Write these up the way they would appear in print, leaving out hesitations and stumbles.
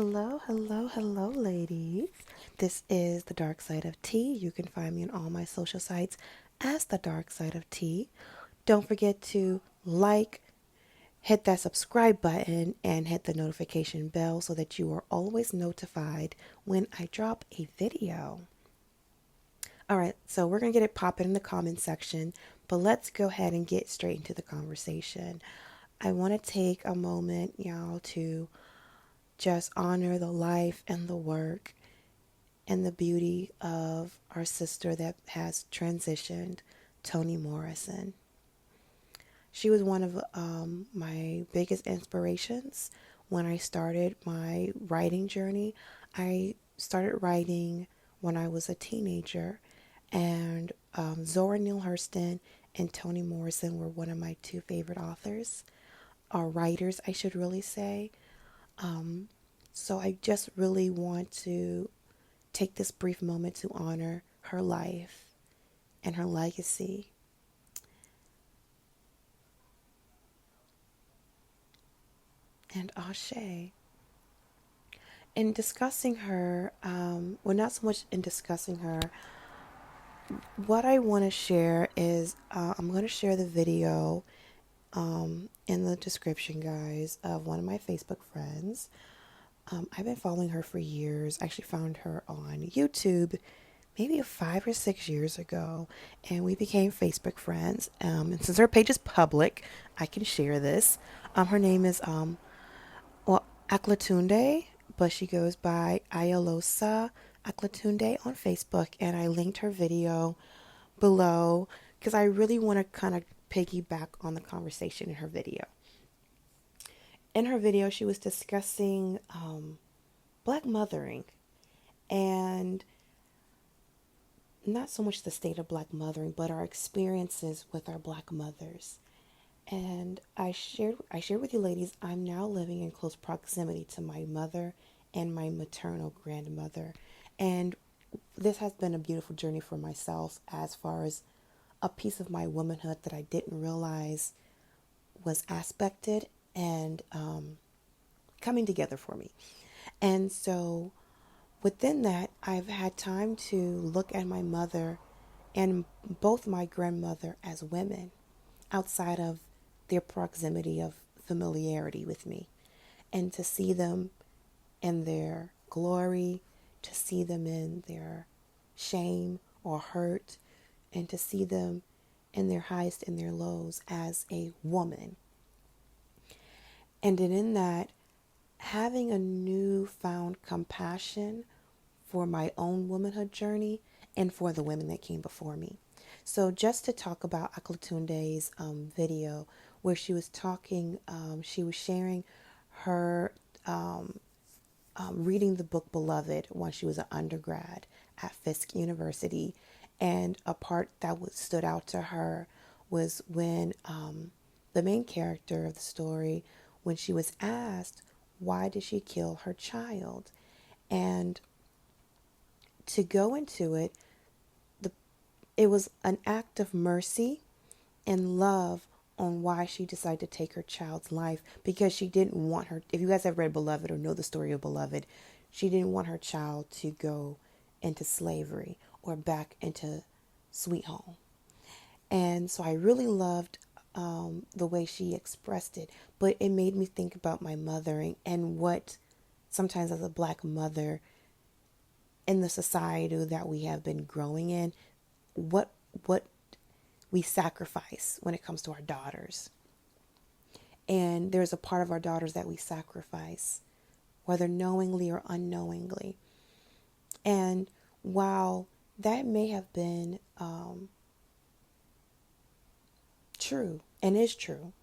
Hello, hello, hello, ladies. This is the Dark Side of Tea. You can find me on all my social sites as the Dark Side of Tea. Don't forget to like, hit that subscribe button, and hit the notification bell so that you are always notified when I drop a video. All right, so we're going to get it popping in the comment section, but let's go ahead and get straight into the conversation. I want to take a moment, y'all, to just honor the life and the work and the beauty of our sister that has transitioned, Toni Morrison. She was one of my biggest inspirations when I started my writing journey. I started writing when I was a teenager, and Zora Neale Hurston and Toni Morrison were one of my two favorite authors, or writers, I should really say. So I just really want to take this brief moment to honor her life and her legacy. And Ashe. In discussing her, well, not so much in discussing her, what I want to share is I'm going to share the video in the description, guys, of one of my Facebook friends. I've been following her for years. I actually found her on YouTube maybe 5 or 6 years ago, and we became Facebook friends. And since her page is public, I can share this. Her name is Aklatunde, but she goes by Ayalosa Aklatunde on Facebook, and I linked her video below because I really want to kind of piggyback on the conversation in her video. In her video, she was discussing black mothering, and not so much the state of black mothering, but our experiences with our black mothers. And I shared with you ladies, I'm now living in close proximity to my mother and my maternal grandmother. And this has been a beautiful journey for myself as far as a piece of my womanhood that I didn't realize was aspected and coming together for me. And so within that, I've had time to look at my mother and both my grandmother as women outside of their proximity of familiarity with me, and to see them in their glory, to see them in their shame or hurt, and to see them in their highest and their lows as a woman. And then in that, having a newfound compassion for my own womanhood journey and for the women that came before me. So just to talk about Aklatunde's video, where she was talking, she was sharing her reading the book Beloved when she was an undergrad at Fisk University. And a part that stood out to her was when the main character of the story, when she was asked, why did she kill her child? And to go into it, it was an act of mercy and love on why she decided to take her child's life, because she didn't want her, if you guys have read Beloved or know the story of Beloved, she didn't want her child to go into slavery or back into Sweet Home. And so I really loved the way she expressed it, but it made me think about my mothering and what sometimes as a black mother in the society that we have been growing in, what we sacrifice when it comes to our daughters. And there's a part of our daughters that we sacrifice, whether knowingly or unknowingly. And while that may have been true and is true,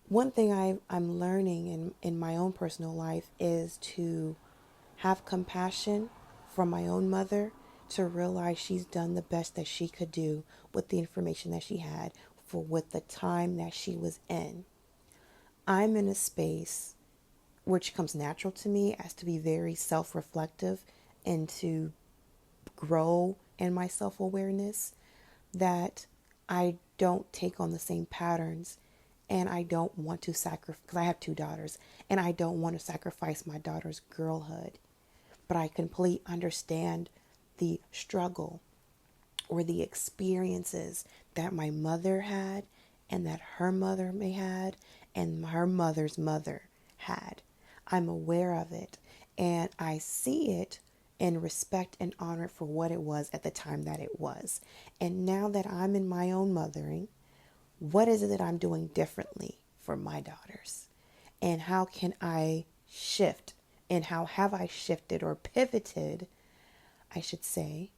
one thing I'm learning in my own personal life is to have compassion for my own mother, to realize she's done the best that she could do with the information that she had with the time that she was in. I'm in a space which comes natural to me as to be very self-reflective and to grow in my self-awareness, that I don't take on the same patterns And I don't want to sacrifice, because I have two daughters, and I don't want to sacrifice my daughter's girlhood. But I completely understand the struggle or the experiences that my mother had, and that her mother may had, and her mother's mother had. I'm aware of it, and I see it and respect and honor it for what it was at the time that it was. And now that I'm in my own mothering, what is it that I'm doing differently for my daughters? And how can I shift? And how have I shifted or pivoted, I should say,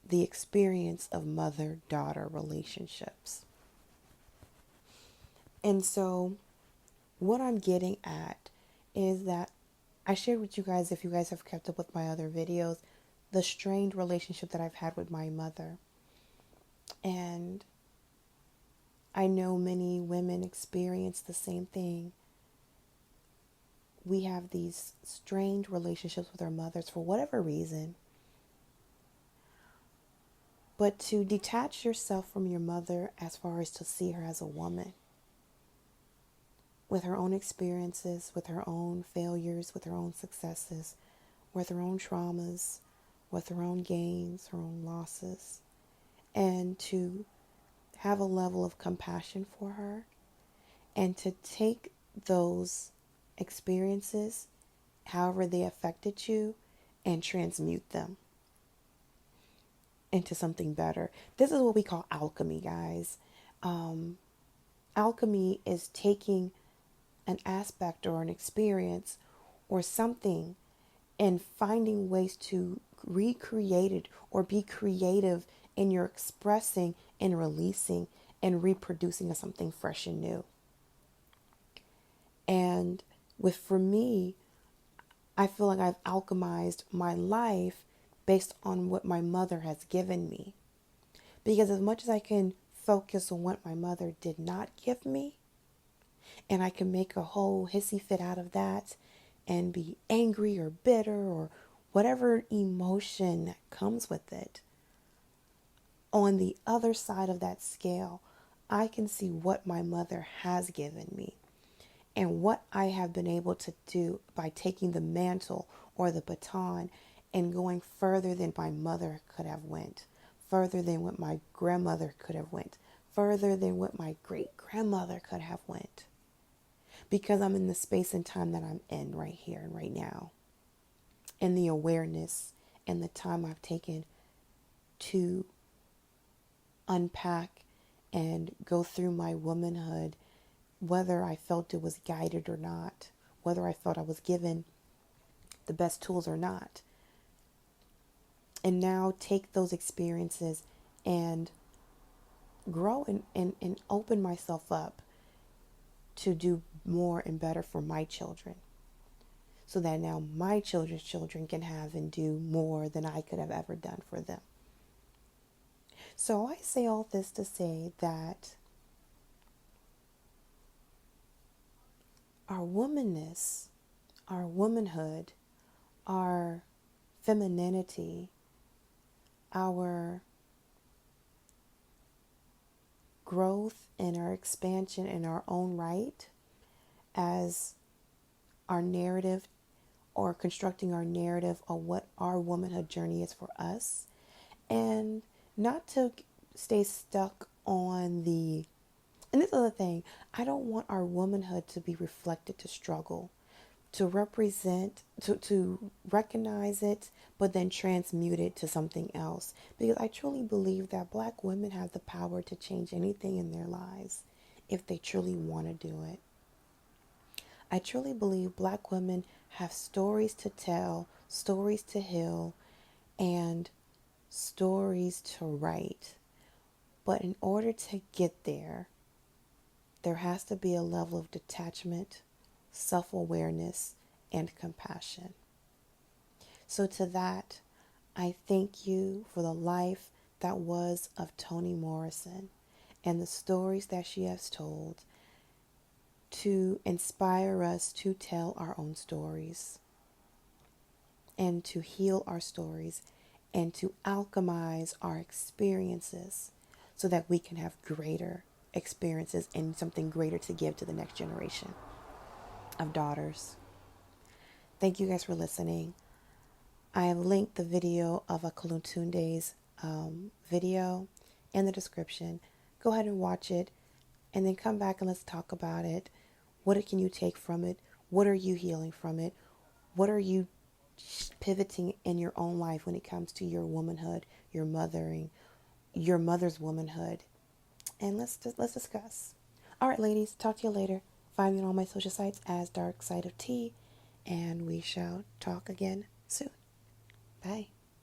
the experience of mother-daughter relationships? And so what I'm getting at is that I shared with you guys, if you guys have kept up with my other videos, the strained relationship that I've had with my mother. And I know many women experience the same thing. We have these strained relationships with our mothers for whatever reason. But to detach yourself from your mother as far as to see her as a woman, with her own experiences, with her own failures, with her own successes, with her own traumas, with her own gains, her own losses, and to have a level of compassion for her, and to take those experiences, however they affected you, and transmute them into something better. This is what we call alchemy, guys. Alchemy is taking an aspect or an experience or something and finding ways to recreate it or be creative in your expressing and releasing and reproducing of something fresh and new. And for me, I feel like I've alchemized my life based on what my mother has given me. Because as much as I can focus on what my mother did not give me, and I can make a whole hissy fit out of that and be angry or bitter or whatever emotion that comes with it, on the other side of that scale, I can see what my mother has given me and what I have been able to do by taking the mantle or the baton and going further than my mother could have went, further than what my grandmother could have went, further than what my great-grandmother could have went. Because I'm in the space and time that I'm in right here and right now. And the awareness and the time I've taken to unpack and go through my womanhood, whether I felt it was guided or not, whether I felt I was given the best tools or not. And now take those experiences and grow and open myself up to do more and better for my children. So that now my children's children can have and do more than I could have ever done for them. So I say all this to say that our womanness, our womanhood, our femininity, our growth and our expansion in our own right as our narrative or constructing our narrative of what our womanhood journey is for us, and not to stay stuck on the, and this other thing, I don't want our womanhood to be reflected to struggle, to represent, to recognize it, but then transmute it to something else. Because I truly believe that Black women have the power to change anything in their lives if they truly want to do it. I truly believe Black women have stories to tell, stories to heal, and stories to write. But in order to get there, there has to be a level of detachment, self-awareness, and compassion. So to that, I thank you for the life that was of Toni Morrison and the stories that she has told to inspire us to tell our own stories and to heal our stories and to alchemize our experiences so that we can have greater experiences and something greater to give to the next generation of daughters. Thank you guys for listening. I have linked the video of Akulutunde's video in the description. Go ahead and watch it and then come back and let's talk about it. What can you take from it? What are you healing from it? What are you pivoting in your own life when it comes to your womanhood, your mothering, your mother's womanhood? And let's discuss. All right, ladies, talk to you later. Find me on all my social sites as Dark Side of Tea, and we shall talk again soon. Bye.